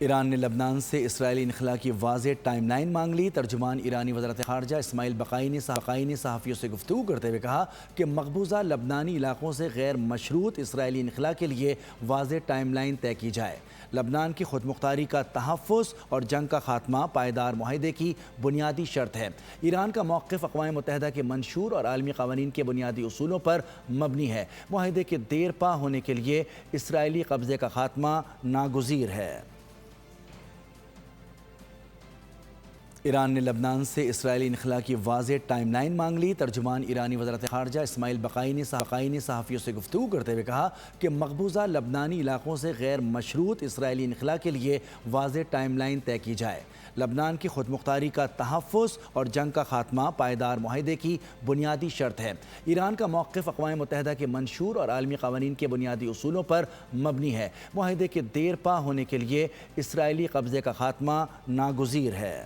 ایران نے لبنان سے اسرائیلی انخلا کی واضح ٹائم لائن مانگ لی۔ ترجمان ایرانی وزارت خارجہ اسماعیل بقائی نے صحافیوں سے گفتگو کرتے ہوئے کہا کہ مقبوضہ لبنانی علاقوں سے غیر مشروط اسرائیلی انخلا کے لیے واضح ٹائم لائن طے کی جائے۔ لبنان کی خود مختاری کا تحفظ اور جنگ کا خاتمہ پائیدار معاہدے کی بنیادی شرط ہے۔ ایران کا موقف اقوام متحدہ کے منشور اور عالمی قوانین کے بنیادی اصولوں پر مبنی ہے۔ معاہدے کے دیر پا ہونے کے لیے اسرائیلی قبضے کا خاتمہ ناگزیر ہے۔ ایران نے لبنان سے اسرائیلی انخلا کی واضح ٹائم لائن مانگ لی۔ ترجمان ایرانی وزارت خارجہ اسماعیل بقائی نے صحافیوں سے گفتگو کرتے ہوئے کہا کہ مقبوضہ لبنانی علاقوں سے غیر مشروط اسرائیلی انخلا کے لیے واضح ٹائم لائن طے کی جائے۔ لبنان کی خود مختاری کا تحفظ اور جنگ کا خاتمہ پائیدار معاہدے کی بنیادی شرط ہے۔ ایران کا موقف اقوام متحدہ کے منشور اور عالمی قوانین کے بنیادی اصولوں پر مبنی ہے۔ معاہدے کے دیر پا ہونے کے لیے اسرائیلی قبضے کا خاتمہ ناگزیر ہے۔